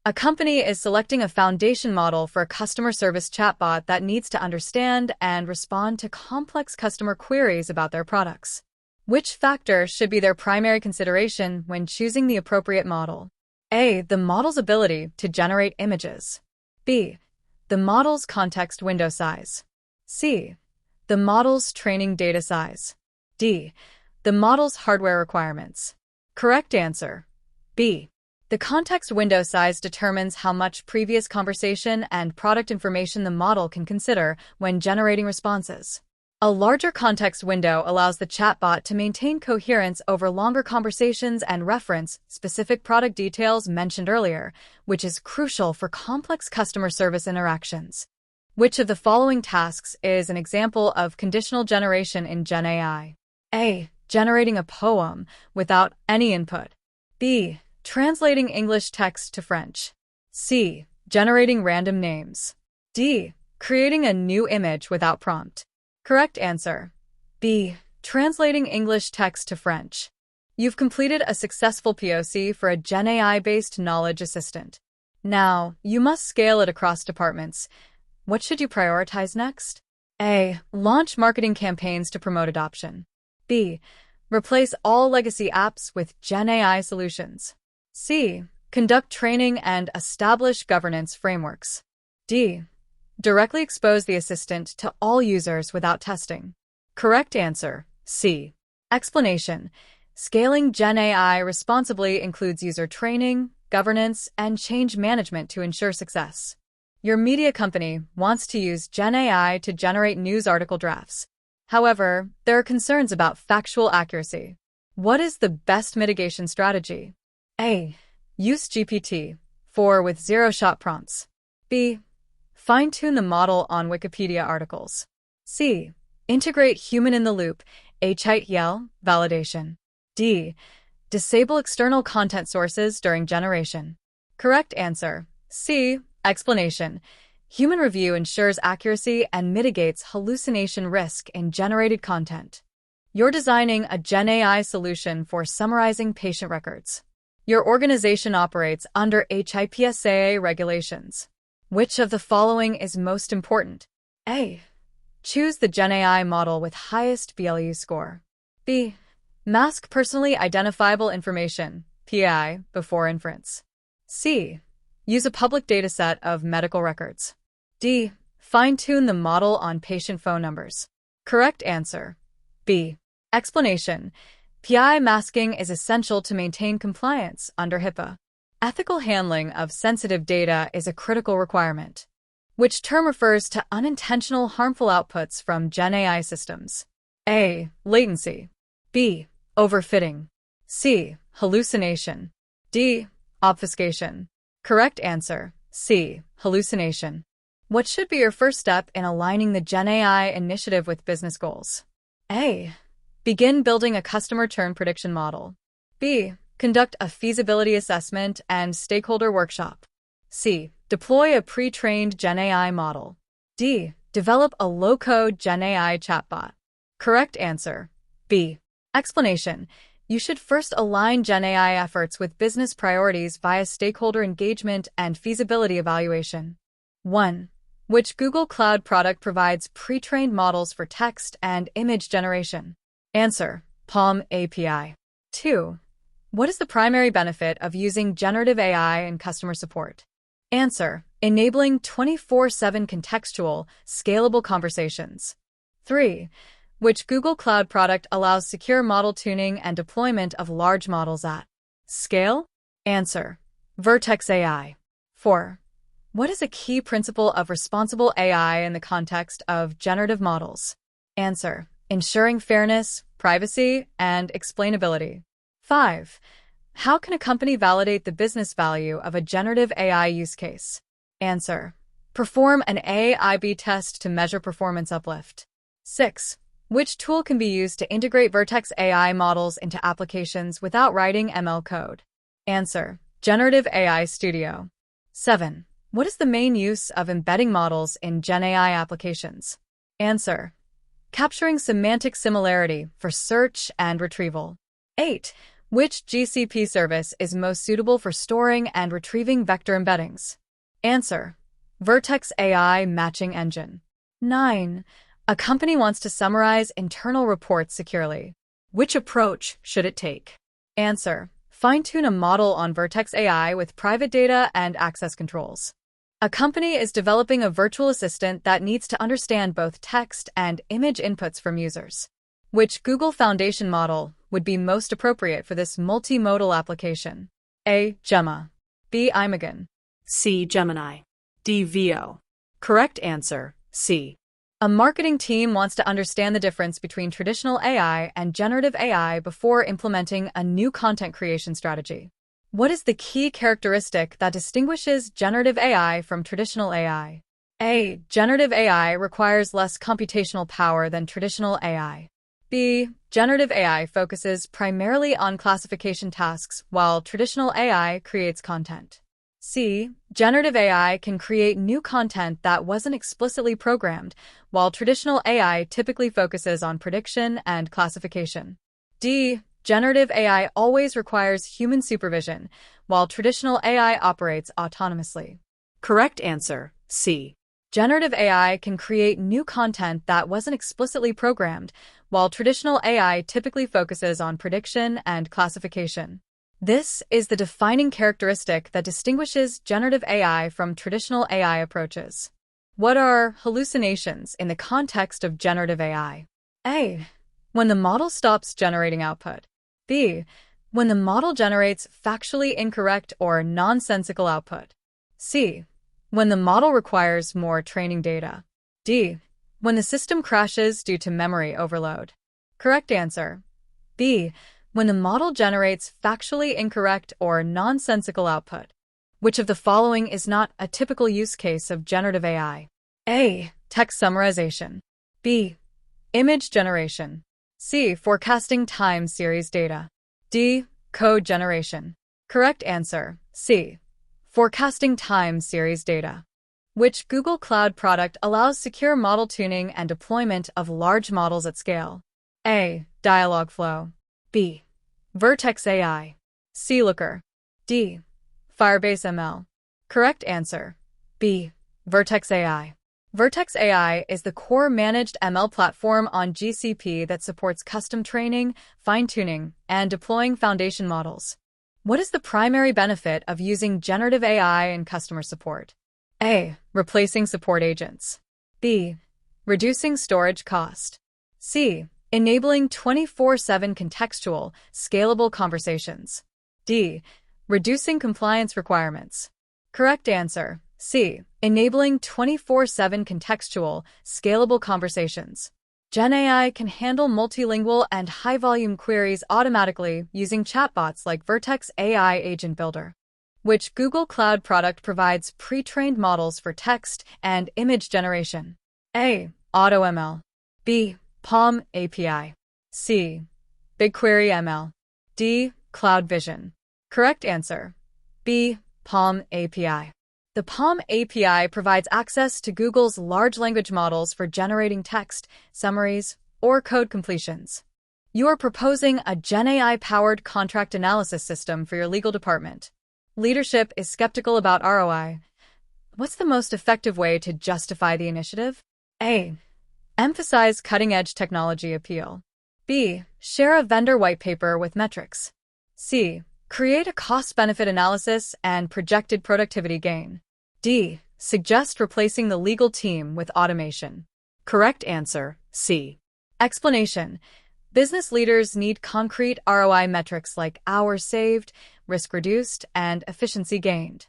A company is selecting a foundation model for a customer service chatbot that needs to understand and respond to complex customer queries about their products. Which factors should be their primary consideration when choosing the appropriate model? A. The model's ability to generate images. B. The model's context window size. C. The model's training data size. D. The model's hardware requirements. Correct answer: B. The context window size determines how much previous conversation and product information the model can consider when generating responses. A larger context window allows the chatbot to maintain coherence over longer conversations and reference specific product details mentioned earlier, which is crucial for complex customer service interactions. Which of the following tasks is an example of conditional generation in GenAI? A. Generating a poem without any input. B. Translating English text to French. C. Generating random names. D. Creating a new image without prompt. Correct answer: B. Translating English text to French. You've completed a successful POC for a GenAI-based knowledge assistant. Now, you must scale it across departments. What should you prioritize next? A. Launch marketing campaigns to promote adoption. B. Replace all legacy apps with GenAI solutions. C. Conduct training and establish governance frameworks. D. Directly expose the assistant to all users without testing. Correct answer: C. Explanation: Scaling GenAI responsibly includes user training, governance, and change management to ensure success. Your media company wants to use GenAI to generate news article drafts. However, there are concerns about factual accuracy. What is the best mitigation strategy? A. Use GPT-4 with zero-shot prompts. B. Fine-tune the model on Wikipedia articles. C. Integrate human-in-the-loop (HITL) validation. D. Disable external content sources during generation. Correct answer: C. Explanation: Human review ensures accuracy and mitigates hallucination risk in generated content. You're designing a GenAI solution for summarizing patient records. Your organization operates under HIPAA regulations. Which of the following is most important? A. Choose the GenAI model with highest BLU score. B. Mask personally identifiable information, PI, before inference. C. Use a public dataset of medical records. D. Fine-tune the model on patient phone numbers. Correct answer: B. Explanation: PI masking is essential to maintain compliance under HIPAA. Ethical handling of sensitive data is a critical requirement. Which term refers to unintentional harmful outputs from GenAI systems? A. Latency. B. Overfitting. C. Hallucination. D. Obfuscation. Correct answer: C. Hallucination. What should be your first step in aligning the GenAI initiative with business goals? A. Begin building a customer churn prediction model. B. Conduct a feasibility assessment and stakeholder workshop. C. Deploy a pre-trained GenAI model. D. Develop a low-code GenAI chatbot. Correct answer: B. Explanation: You should first align GenAI efforts with business priorities via stakeholder engagement and feasibility evaluation. 1. Which Google Cloud product provides pre-trained models for text and image generation? Answer: Palm API. 2. What is the primary benefit of using generative AI in customer support? Answer: Enabling 24/7 contextual, scalable conversations. 3. Which Google Cloud product allows secure model tuning and deployment of large models at scale? Answer: Vertex AI. 4. What is a key principle of responsible AI in the context of generative models? Answer: Ensuring fairness, privacy, and explainability. 5. How can a company validate the business value of a generative AI use case? Answer: Perform an A/B test to measure performance uplift. 6. Which tool can be used to integrate Vertex AI models into applications without writing ML code? Answer: Generative AI Studio. 7. What is the main use of embedding models in GenAI applications? Answer: Capturing semantic similarity for search and retrieval. 8. Which GCP service is most suitable for storing and retrieving vector embeddings? Answer: Vertex AI Matching Engine. 9. A company wants to summarize internal reports securely. Which approach should it take? Answer: fine-tune a model on Vertex AI with private data and access controls. A company is developing a virtual assistant that needs to understand both text and image inputs from users. Which Google Foundation model would be most appropriate for this multimodal application? A. Gemma. B. Imagen. C. Gemini. D. Veo. Correct answer: C. A marketing team wants to understand the difference between traditional AI and generative AI before implementing a new content creation strategy. What is the key characteristic that distinguishes generative AI from traditional AI? A. Generative AI requires less computational power than traditional AI. B. Generative AI focuses primarily on classification tasks, while traditional AI creates content. C. Generative AI can create new content that wasn't explicitly programmed, while traditional AI typically focuses on prediction and classification. D. Generative AI always requires human supervision, while traditional AI operates autonomously. Correct answer: C. Generative AI can create new content that wasn't explicitly programmed, while traditional AI typically focuses on prediction and classification. This is the defining characteristic that distinguishes generative AI from traditional AI approaches. What are hallucinations in the context of generative AI? A. When the model stops generating output. B. When the model generates factually incorrect or nonsensical output. C. When the model requires more training data. D. When the system crashes due to memory overload. Correct answer: B. When the model generates factually incorrect or nonsensical output. Which of the following is not a typical use case of generative AI? A. Text summarization. B. Image generation. C. Forecasting time series data. D. Code generation. Correct answer: C. Forecasting time series data. Which Google Cloud product allows secure model tuning and deployment of large models at scale? A. Dialogflow. B. Vertex AI. C. Looker. D. Firebase ML. Correct answer: B. Vertex AI. Vertex AI is the core managed ML platform on GCP that supports custom training, fine-tuning, and deploying foundation models. What is the primary benefit of using generative AI in customer support? A. Replacing support agents. B. Reducing storage cost. C. Enabling 24/7 contextual, scalable conversations. D. Reducing compliance requirements. Correct answer: C. Enabling 24/7 contextual, scalable conversations. GenAI can handle multilingual and high-volume queries automatically using chatbots like Vertex AI Agent Builder. Which Google Cloud product provides pre-trained models for text and image generation? A. AutoML. B. Palm API. C. BigQuery ML. D. Cloud Vision. Correct answer: B. Palm API. The Palm API provides access to Google's large language models for generating text, summaries, or code completions. You are proposing a GenAI-powered contract analysis system for your legal department. Leadership is skeptical about ROI. What's the most effective way to justify the initiative? A. Emphasize cutting-edge technology appeal. B. Share a vendor white paper with metrics. C. Create a cost-benefit analysis and projected productivity gain. D. Suggest replacing the legal team with automation. Correct answer: C. Explanation: business leaders need concrete ROI metrics like hours saved, risk reduced, and efficiency gained.